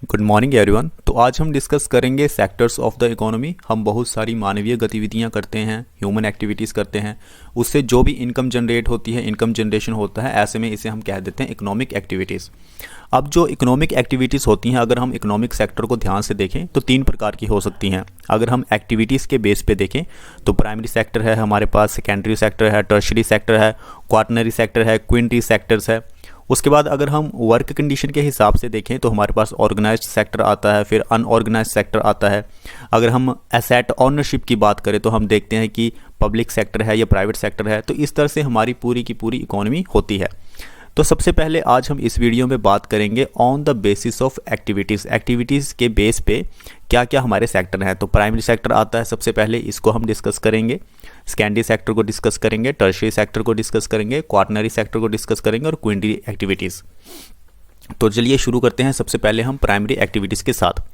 Good morning everyone. तो आज हम डिस्कस करेंगे सेक्टर्स ऑफ द इकोनॉमी। हम बहुत सारी मानवीय गतिविधियां करते हैं, ह्यूमन एक्टिविटीज़ करते हैं, उससे जो भी इनकम जनरेट होती है, इनकम जनरेशन होता है, ऐसे में इसे हम कह देते हैं इकोनॉमिक एक्टिविटीज़। अब जो इकोनॉमिक एक्टिविटीज़ होती हैं, अगर हम इकोनॉमिक सेक्टर को ध्यान से देखें तो 3 प्रकार की हो सकती हैं। अगर हम एक्टिविटीज़ के बेस पे देखें तो प्राइमरी सेक्टर है हमारे पास, सेकेंडरी सेक्टर है, टर्शरी सेक्टर है, क्वार्टनरी सेक्टर है, क्विंटरी सेक्टर्स है। उसके बाद अगर हम वर्क कंडीशन के हिसाब से देखें तो हमारे पास ऑर्गेनाइज्ड सेक्टर आता है, फिर अनऑर्गेनाइज्ड सेक्टर आता है। अगर हम एसेट ओनरशिप की बात करें तो हम देखते हैं कि पब्लिक सेक्टर है या प्राइवेट सेक्टर है। तो इस तरह से हमारी पूरी की पूरी इकोनॉमी होती है। तो सबसे पहले आज हम इस वीडियो में बात करेंगे on the basis of activities. Activities के बेस पे क्या क्या हमारे सेक्टर हैं। तो प्राइमरी सेक्टर आता है सबसे पहले, इसको हम डिस्कस करेंगे। सेकेंडरी सेक्टर को डिस्कस करेंगे, टर्शियरी सेक्टर को डिस्कस करेंगे, क्वार्टनरी सेक्टर को डिस्कस करेंगे और क्विंटरी एक्टिविटीज़। तो चलिए शुरू करते हैं सबसे पहले हम प्राइमरी एक्टिविटीज़ के साथ।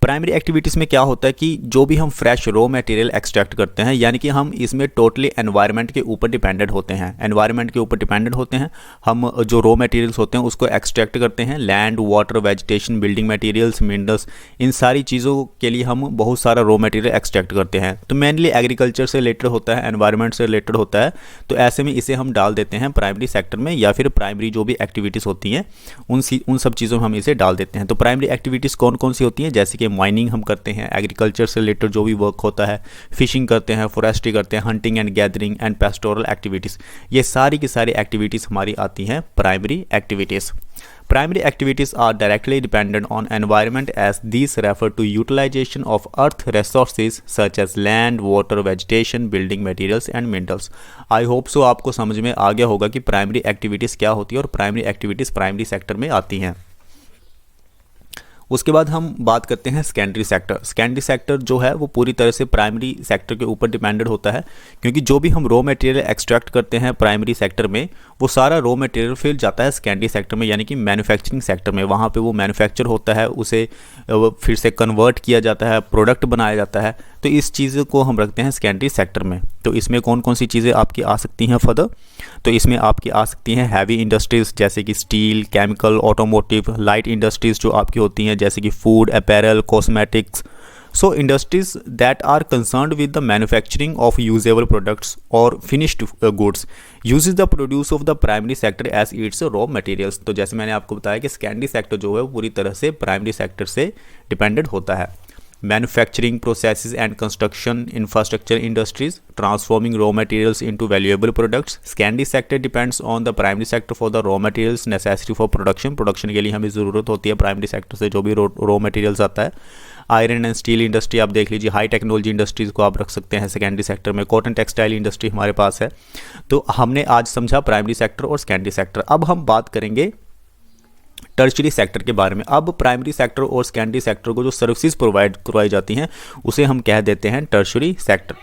प्राइमरी एक्टिविटीज़ में क्या होता है कि जो भी हम फ्रेश रॉ मटेरियल एक्सट्रैक्ट करते हैं, यानी कि हम इसमें टोटली एनवायरनमेंट के ऊपर डिपेंडेंट होते हैं। एनवायरनमेंट के ऊपर डिपेंडेंट होते हैं हम। जो रॉ मटेरियल्स होते हैं उसको एक्सट्रैक्ट करते हैं। Land, water, vegetation, building materials, minerals, इन सारी चीज़ों के लिए हम बहुत सारा रॉ मटेरियल एक्सट्रैक्ट करते हैं। तो मेनली एग्रीकल्चर से रिलेटेड होता है, एनवायरनमेंट से रिलेटेड होता है। तो ऐसे में इसे हम डाल देते हैं प्राइमरी सेक्टर में, या फिर प्राइमरी जो भी एक्टिविटीज़ होती हैं उन सब चीज़ों में हम इसे डाल देते हैं। तो प्राइमरी एक्टिविटीज़ कौन कौन सी होती हैं, जैसे कि माइनिंग हम करते हैं, एग्रीकल्चर से रिलेटेड जो भी वर्क होता है, फिशिंग करते हैं, फॉरेस्ट्री करते हैं, hunting and gathering and pastoral activities, ये सारी की सारी एक्टिविटीज़ हमारी आती हैं primary activities. Primary activities are directly dependent on environment as these refer to utilization of earth resources such as land, water, vegetation, building materials and minerals। I hope so आपको समझ में आ गया होगा कि प्राइमरी एक्टिविटीज़ क्या होती है और प्राइमरी एक्टिविटीज़ प्राइमरी सेक्टर में आती हैं। उसके बाद हम बात करते हैं सेकेंडरी सेक्टर। सेकेंडरी सेक्टर जो है वो पूरी तरह से प्राइमरी सेक्टर के ऊपर डिपेंडेंट होता है, क्योंकि जो भी हम रॉ मटेरियल एक्सट्रैक्ट करते हैं प्राइमरी सेक्टर में, वो सारा रॉ मटेरियल फिर जाता है सेकेंडरी सेक्टर में, यानी कि मैन्युफैक्चरिंग सेक्टर में। वहाँ पे वो मैन्युफैक्चर होता है, उसे फिर से कन्वर्ट किया जाता है, प्रोडक्ट बनाया जाता है। तो इस चीज़ को हम रखते हैं सेकेंडरी सेक्टर में। तो इसमें कौन कौन सी चीज़ें आपकी आ सकती हैं फर्दर? तो इसमें आपकी आ सकती हैं हैवी इंडस्ट्रीज़ जैसे कि steel, chemical, automotive, light industries जो आपकी होती हैं जैसे कि food, apparel, cosmetics. So industries that are concerned with the manufacturing of usable products और finished goods uses the produce of the primary sector as its raw materials. तो जैसे मैंने आपको बताया कि सेकेंडरी सेक्टर जो है वो पूरी तरह से प्राइमरी सेक्टर से डिपेंडेंट होता है। Manufacturing processes and construction infrastructure industries transforming raw materials into valuable products। Secondary sector depends on the primary sector for the raw materials necessary for production। Production के लिए हमें ज़रूरत होती है प्राइमरी सेक्टर से जो भी रॉ मटेरियल्स आता है। आयरन एंड स्टील इंडस्ट्री आप देख लीजिए, हाई टेक्नोलॉजी इंडस्ट्रीज़ को आप रख सकते हैं सेकेंडरी सेक्टर में। कॉटन टेक्सटाइल इंडस्ट्री हमारे पास है। तो हमने आज समझा प्राइमरी सेक्टर और सेकेंडरी सेक्टर। अब हम बात करेंगे टर्शरी सेक्टर के बारे में। अब प्राइमरी सेक्टर और सेकेंडरी सेक्टर को जो सर्विसेज प्रोवाइड करवाई जाती हैं उसे हम कह देते हैं tertiary sector.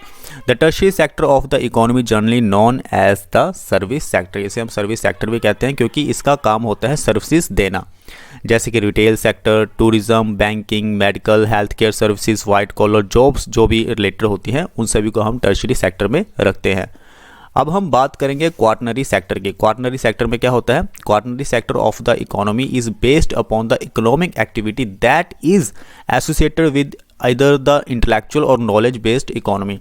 The tertiary sector of the economy generally known as the service sector. इसे हम सर्विस सेक्टर भी कहते हैं क्योंकि इसका काम होता है सर्विसेज देना, जैसे कि retail sector, tourism, banking, medical, health care services, white collar jobs जो भी रिलेटेड होती हैं उन सभी को हम टर्शरी सेक्टर में रखते हैं। अब हम बात करेंगे क्वार्टनरी सेक्टर की। क्वार्टनरी सेक्टर में क्या होता है? Quaternary sector of the economy is based upon the economic activity that is associated with either the intellectual और नॉलेज बेस्ड इकोनॉमी।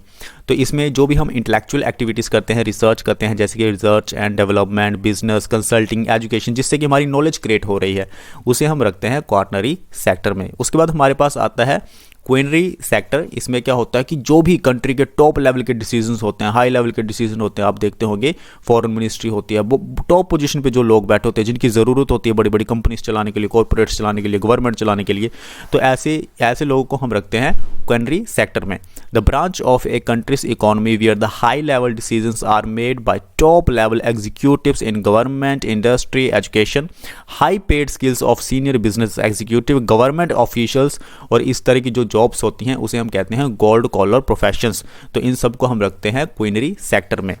तो इसमें जो भी हम इंटेलेक्चुअल एक्टिविटीज़ करते हैं, रिसर्च करते हैं, जैसे कि research and development, business, consulting, education, जिससे कि हमारी नॉलेज क्रिएट हो रही है, उसे हम रखते हैं क्वार्टनरी सेक्टर में। उसके बाद हमारे पास आता है क्विंटरी सेक्टर। इसमें क्या होता है कि जो भी कंट्री के टॉप लेवल के डिसीजंस होते हैं, हाई लेवल के डिसीजन होते हैं, आप देखते होंगे फॉरेन मिनिस्ट्री होती है, वो टॉप पोजीशन पे जो लोग बैठे होते हैं जिनकी ज़रूरत होती है बड़ी बड़ी कंपनीज चलाने के लिए, कॉर्पोरेट्स चलाने के लिए, गवर्नमेंट चलाने के लिए, तो ऐसे लोगों को हम रखते हैं क्विंटरी सेक्टर में। The branch of a country's economy where the high level decisions are made by top level executives in government, industry, education, high paid skills of senior business executive, government officials, और इस तरह की जो jobs होती हैं उसे हम कहते हैं गोल्ड कॉलर प्रोफेशंस। तो इन सब को हम रखते हैं क्विंटरी सेक्टर में।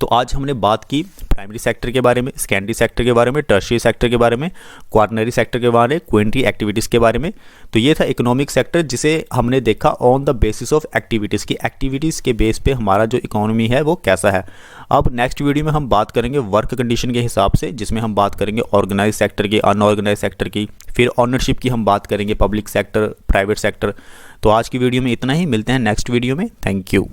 तो आज हमने बात की प्राइमरी सेक्टर के बारे में, सेकेंडरी सेक्टर के बारे में, टर्शियरी सेक्टर के बारे में, क्वार्टनरी सेक्टर के बारे में, क्वेंट्री एक्टिविटीज़ के बारे में। तो ये था इकोनॉमिक सेक्टर, जिसे हमने देखा on the basis of activities की, एक्टिविटीज़ के बेस पे हमारा जो इकोनॉमी है वो कैसा है। अब नेक्स्ट वीडियो में हम बात करेंगे वर्क कंडीशन के हिसाब से, जिसमें हम बात करेंगे ऑर्गेनाइज सेक्टर की, अनऑर्गेनाइज सेक्टर की, फिर ऑनरशिप की हम बात करेंगे, पब्लिक सेक्टर, प्राइवेट सेक्टर। तो आज की वीडियो में इतना ही, मिलते हैं नेक्स्ट वीडियो में। Thank you.